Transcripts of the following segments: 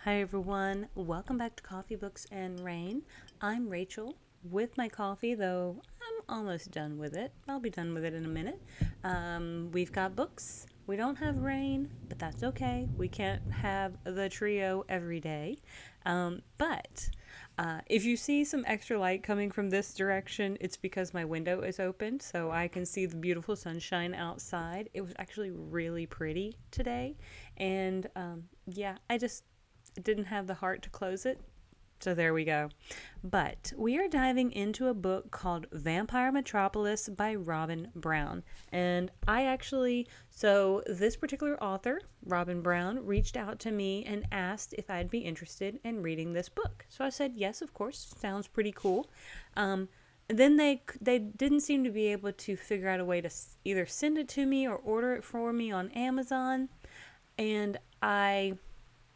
Hi everyone, welcome back to Coffee, Books, and Rain. I'm Rachel with my coffee, though I'm almost done with it. I'll be done with it in a minute. We've got books. We don't have rain, but that's okay. We can't have the trio every day. But if you see some extra light coming from this direction, it's because my window is open, so I can see the beautiful sunshine outside. It was actually really pretty today, and I just didn't have the heart to close it. So there we go. But we are diving into a book called Vampire Metropolis by Robin Brown. And so this particular author, Robin Brown, reached out to me and asked if I'd be interested in reading this book. So I said, yes, of course. Sounds pretty cool. Then they didn't seem to be able to figure out a way to either send it to me or order it for me on Amazon. And I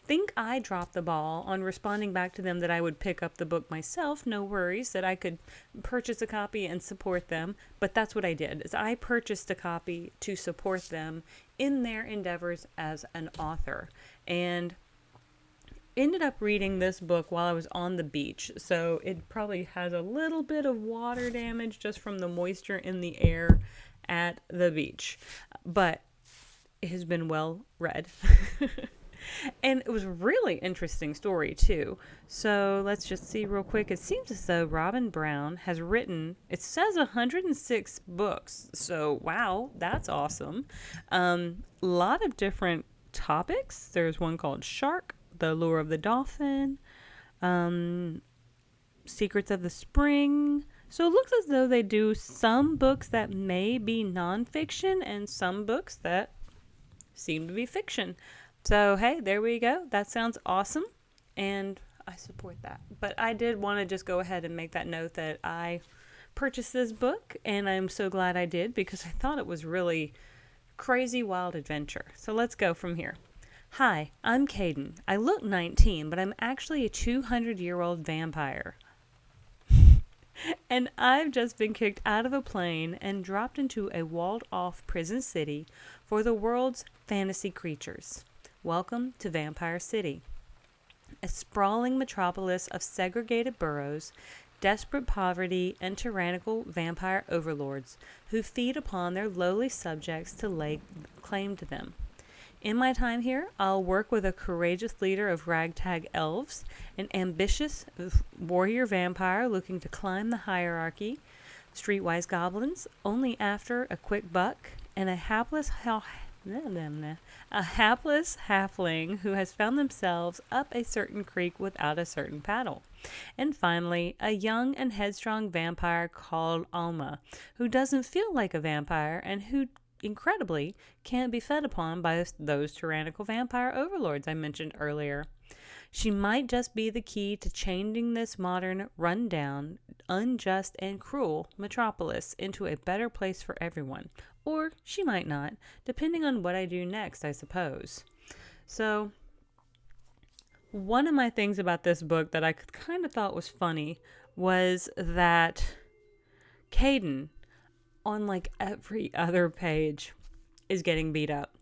think I dropped the ball on responding back to them that I would pick up the book myself. No worries, that I could purchase a copy and support them. But that's what I did, is I purchased a copy to support them in their endeavors as an author. And ended up reading this book while I was on the beach. So it probably has a little bit of water damage just from the moisture in the air at the beach. But it has been well read. And it was a really interesting story, too. So let's just see real quick. It seems as though Robin Brown has written, it says 106 books. So, wow, that's awesome. A lot of different topics. There's one called Shark, The Lure of the Dolphin, Secrets of the Spring. So it looks as though they do some books that may be nonfiction and some books that seem to be fiction. So, hey, there we go. That sounds awesome, and I support that. But I did want to just go ahead and make that note that I purchased this book, and I'm so glad I did because I thought it was really crazy wild adventure. So let's go from here. Hi, I'm Caden. I look 19, but I'm actually a 200-year-old vampire. And I've just been kicked out of a plane and dropped into a walled-off prison city for the world's fantasy creatures. Welcome to Vampire City, a sprawling metropolis of segregated boroughs, desperate poverty, and tyrannical vampire overlords who feed upon their lowly subjects to lay claim to them. In my time here, I'll work with a courageous leader of ragtag elves, an ambitious warrior vampire looking to climb the hierarchy, streetwise goblins only after a quick buck, and a hapless halfling who has found themselves up a certain creek without a certain paddle. And finally, a young and headstrong vampire called Alma, who doesn't feel like a vampire and who, incredibly, can't be fed upon by those tyrannical vampire overlords I mentioned earlier. She might just be the key to changing this modern, run-down, unjust, and cruel metropolis into a better place for everyone. Or she might not, depending on what I do next, I suppose. So, one of my things about this book that I kind of thought was funny was that Caden, on like every other page, is getting beat up.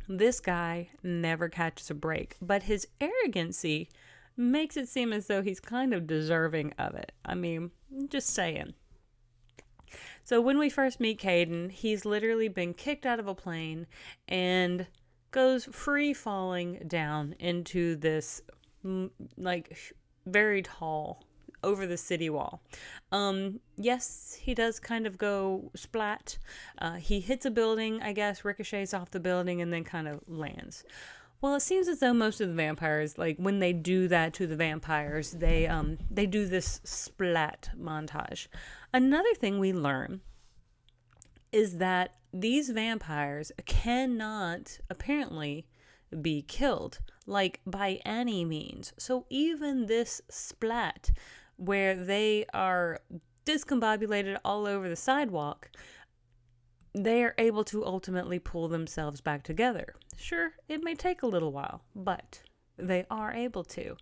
This guy never catches a break, but his arrogancy makes it seem as though he's kind of deserving of it. I mean, just saying. So when we first meet Caden, he's literally been kicked out of a plane and goes free falling down into this very tall over the city wall. Yes, he does kind of go splat. He hits a building, I guess, ricochets off the building, and then kind of lands. Well, it seems as though most of the vampires, like when they do that to the vampires, they do this splat montage. Another thing we learn is that these vampires cannot apparently be killed, like by any means. So even this splat, where they are discombobulated all over the sidewalk, they are able to ultimately pull themselves back together. Sure, it may take a little while, but they are able to.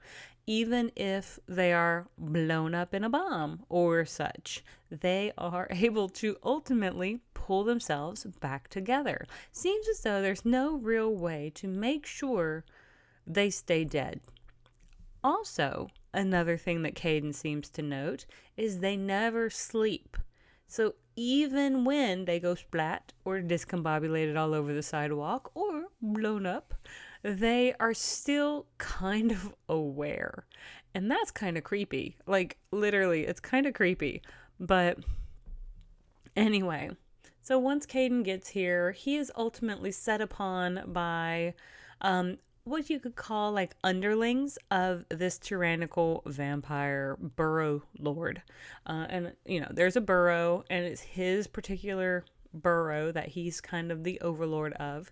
Even if they are blown up in a bomb or such, they are able to ultimately pull themselves back together. Seems as though there's no real way to make sure they stay dead. Also, another thing that Caden seems to note is they never sleep. So even when they go splat or discombobulated all over the sidewalk or blown up, they are still kind of aware. And that's kind of creepy. Like, literally, it's kind of creepy. But anyway, so once Caden gets here, he is ultimately set upon by what you could call like underlings of this tyrannical vampire burrow lord. And, there's a burrow, and it's his particular burrow that he's kind of the overlord of.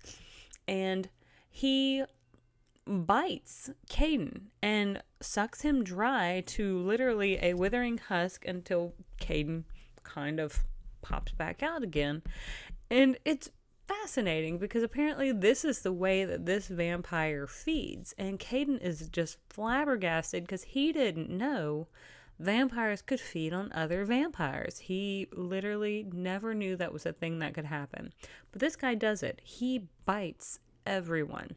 And he bites Caden and sucks him dry to literally a withering husk until Caden kind of pops back out again. And it's fascinating because apparently this is the way that this vampire feeds. And Caden is just flabbergasted because he didn't know vampires could feed on other vampires. He literally never knew that was a thing that could happen. But this guy does it. He bites everyone.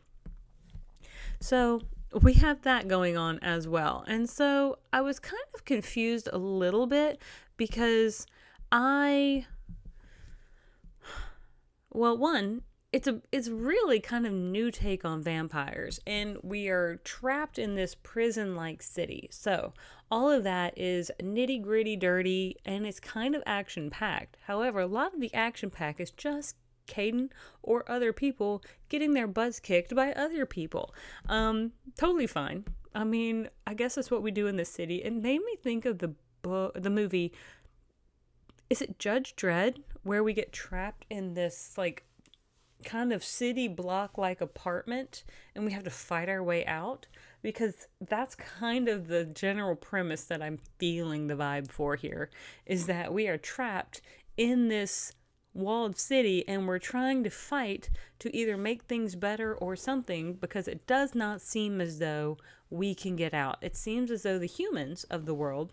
So we have that going on as well. And so I was kind of confused a little bit because it's really kind of new take on vampires, and we are trapped in this prison-like city. So all of that is nitty-gritty dirty, and it's kind of action-packed. However, a lot of the action-pack is just Caden or other people getting their butts kicked by other people. Totally fine. I mean, I guess that's what we do in this city. It made me think of the movie. Is it Judge Dredd, where we get trapped in this like kind of city block like apartment and we have to fight our way out? Because that's kind of the general premise that I'm feeling the vibe for here, is that we are trapped in this walled city and we're trying to fight to either make things better or something, because it does not seem as though we can get out. It seems as though the humans of the world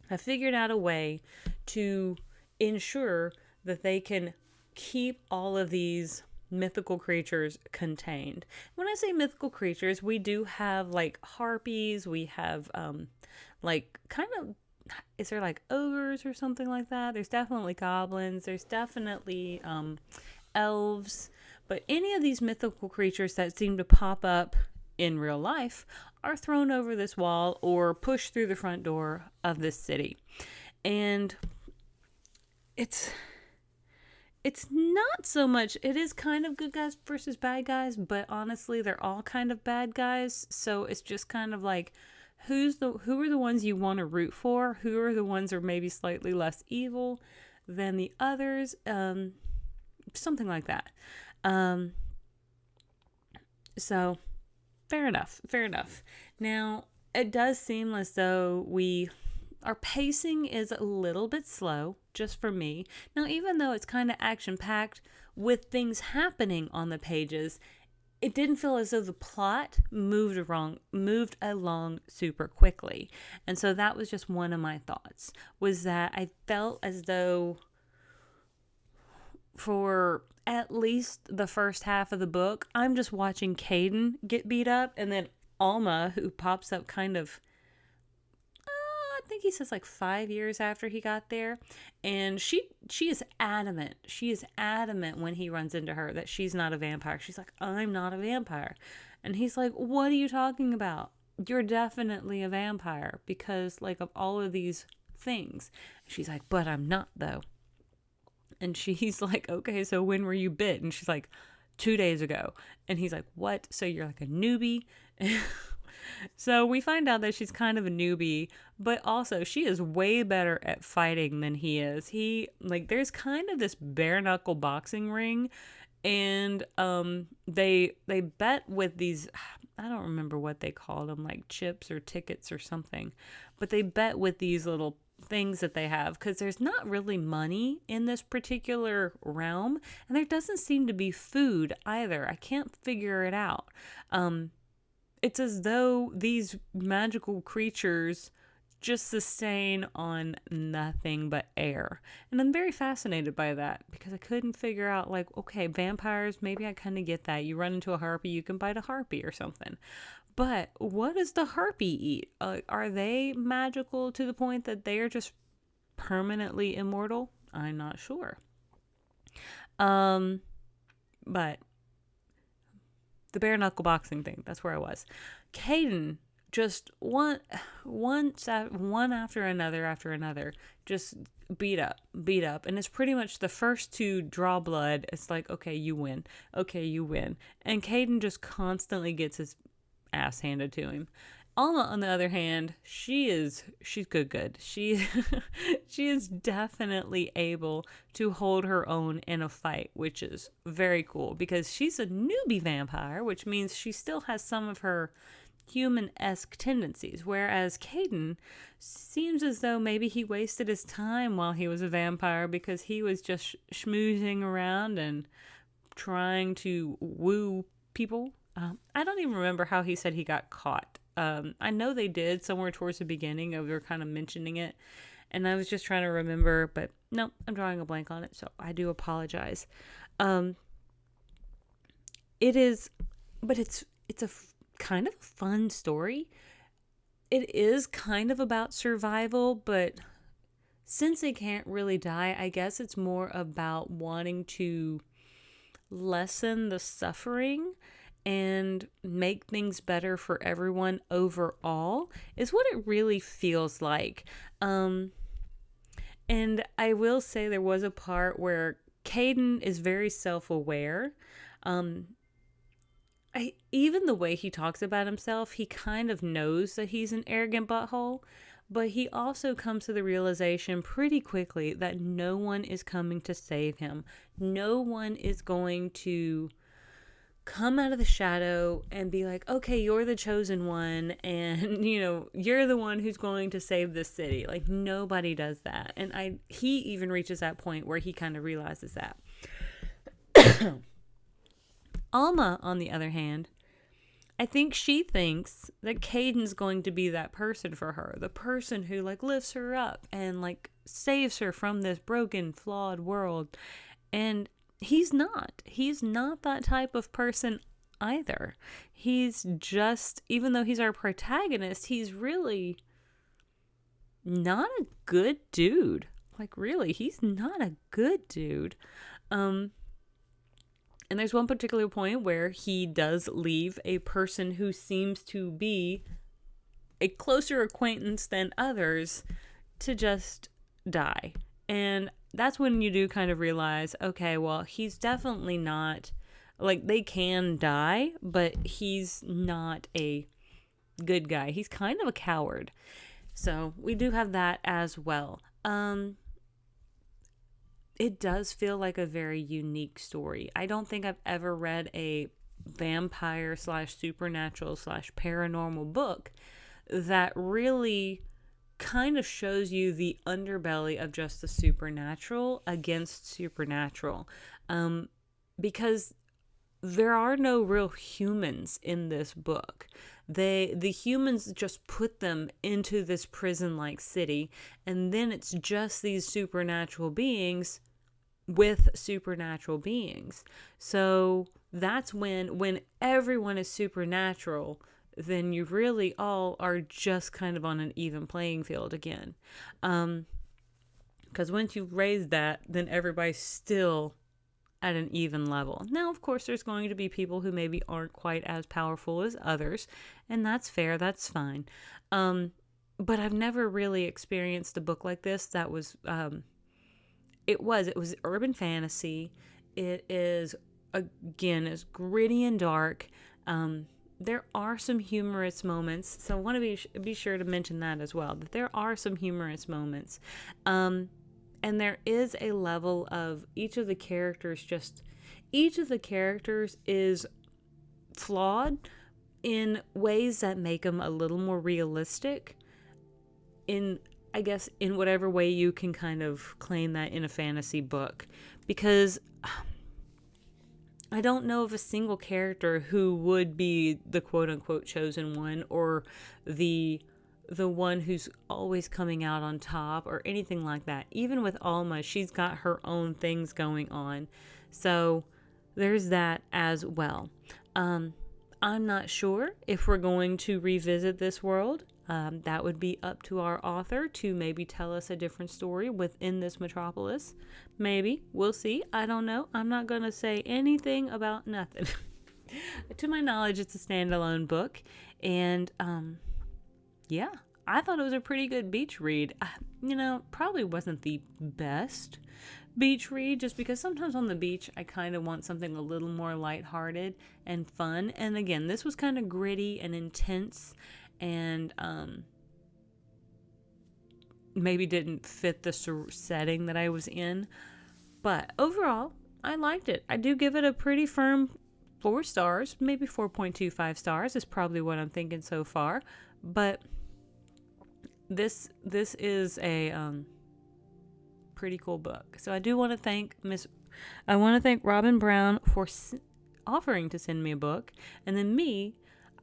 have figured out a way to ensure that they can keep all of these mythical creatures contained. When I say mythical creatures, we do have like harpies, we have like kind of, is there like ogres or something like that? There's definitely goblins, there's definitely elves, but any of these mythical creatures that seem to pop up in real life are thrown over this wall or pushed through the front door of this city. And it's not so much, it is kind of good guys versus bad guys, but honestly they're all kind of bad guys. So it's just kind of like, who are the ones you want to root for? Who are the ones that are maybe slightly less evil than the others? Something like that. So fair enough. Now, it does seem as though our pacing is a little bit slow, just for me. Now, even though it's kind of action-packed with things happening on the pages, it didn't feel as though the plot moved along super quickly. And so that was just one of my thoughts, was that I felt as though for at least the first half of the book, I'm just watching Caden get beat up, and then Alma, who pops up kind of, I think he says like 5 years after he got there, and she is adamant. She is adamant when he runs into her that she's not a vampire. She's like, I'm not a vampire. And he's like, what are you talking about? You're definitely a vampire because like of all of these things. She's like, but I'm not though. And he's like, okay, so when were you bit? And she's like, 2 days ago. And he's like, what? So you're like a newbie? So we find out that she's kind of a newbie, but also she is way better at fighting than he is. There's kind of this bare knuckle boxing ring, and they bet with these, I don't remember what they called them, like chips or tickets or something, but they bet with these little things that they have, because there's not really money in this particular realm, and there doesn't seem to be food either. I can't figure it out. It's as though these magical creatures just sustain on nothing but air. And I'm very fascinated by that, because I couldn't figure out, like, okay, vampires, maybe I kind of get that. You run into a harpy, you can bite a harpy or something. But what does the harpy eat? Are they magical to the point that they are just permanently immortal? I'm not sure. Um, but the bare knuckle boxing thing, that's where I was. Caden just one after another, just beat up, and it's pretty much the first to draw blood. It's like, okay, you win, and Caden just constantly gets his ass handed to him. Alma, on the other hand, she's good. She she is definitely able to hold her own in a fight, which is very cool because she's a newbie vampire, which means she still has some of her human-esque tendencies, whereas Caden seems as though maybe he wasted his time while he was a vampire because he was just schmoozing around and trying to woo people. I don't even remember how he said he got caught. I know they did somewhere towards the beginning. They were kind of mentioning it, and I was just trying to remember, but no, I'm drawing a blank on it, so I do apologize. It is, but it's a kind of a fun story. It is kind of about survival, but since they can't really die, I guess it's more about wanting to lessen the suffering and make things better for everyone overall is what it really feels like. And I will say there was a part where Caden is very self-aware. Even the way he talks about himself, he kind of knows that he's an arrogant butthole, but he also comes to the realization pretty quickly that no one is coming to save him. No one is going to come out of the shadow and be like, okay, you're the chosen one, and you're the one who's going to save this city. Like, nobody does that. And he even reaches that point where he kind of realizes that. Alma, on the other hand, I think she thinks that Caden's going to be that person for her, the person who like lifts her up and like saves her from this broken, flawed world. And he's not. He's not that type of person either. He's just, even though he's our protagonist, he's really not a good dude. Like, really, he's not a good dude. And there's one particular point where he does leave a person who seems to be a closer acquaintance than others to just die. And that's when you do kind of realize, okay, well, he's definitely not, like, they can die, but he's not a good guy. He's kind of a coward. So we do have that as well. It does feel like a very unique story. I don't think I've ever read a vampire / supernatural / paranormal book that really kind of shows you the underbelly of just the supernatural against supernatural. Because there are no real humans in this book. The humans just put them into this prison-like city, and then it's just these supernatural beings with supernatural beings. So that's when everyone is supernatural, then you really all are just kind of on an even playing field again. Because once you raise that, then everybody's still at an even level. Now, of course, there's going to be people who maybe aren't quite as powerful as others, and that's fair, that's fine. But I've never really experienced a book like this that was, it was urban fantasy. It is, again, is gritty and dark. There are some humorous moments, so I want to be sure to mention that as well, that there are some humorous moments. And there is a level of each of the characters is flawed in ways that make them a little more realistic in, I guess, in whatever way you can kind of claim that in a fantasy book. Because I don't know of a single character who would be the quote-unquote chosen one, or the one who's always coming out on top, or anything like that. Even with Alma, she's got her own things going on. So there's that as well. I'm not sure if we're going to revisit this world. That would be up to our author to maybe tell us a different story within this metropolis. Maybe. We'll see. I don't know. I'm not going to say anything about nothing. To my knowledge, it's a standalone book. And yeah, I thought it was a pretty good beach read. Probably wasn't the best beach read, just because sometimes on the beach I kind of want something a little more lighthearted and fun. And again, this was kind of gritty and intense, and maybe didn't fit the setting that I was in. But overall, I liked it. I do give it a pretty firm 4 stars, maybe 4.25 stars is probably what I'm thinking so far. But this is a pretty cool book. So I do want to thank Robin Brown for offering to send me a book, and then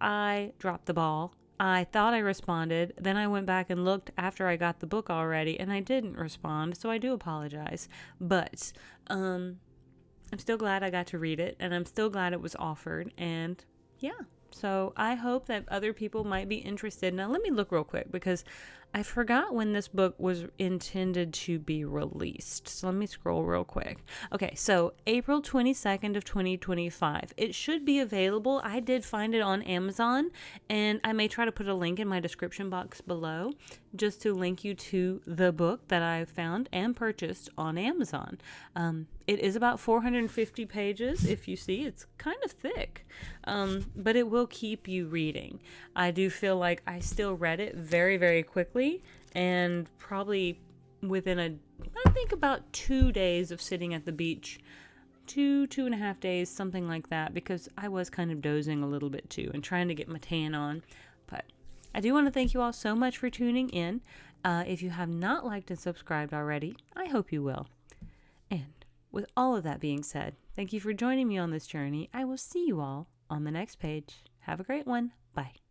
I dropped the ball. I thought I responded, then I went back and looked after I got the book already, and I didn't respond, so I do apologize. But I'm still glad I got to read it, and I'm still glad it was offered, and yeah. So I hope that other people might be interested. Now let me look real quick, because I forgot when this book was intended to be released. So let me scroll real quick. Okay, so April 22nd of 2025. It should be available. I did find it on Amazon, and I may try to put a link in my description box below just to link you to the book that I found and purchased on Amazon. It is about 450 pages. If you see, it's kind of thick, but it will keep you reading. I do feel like I still read it very, very quickly, and probably within I think about 2 days of sitting at the beach, 2.5 days, something like that, because I was kind of dozing a little bit too and trying to get my tan on. But I do want to thank you all so much for tuning in. If you have not liked and subscribed already, I hope you will. And with all of that being said, thank you for joining me on this journey. I will see you all on the next page. Have a great one. Bye.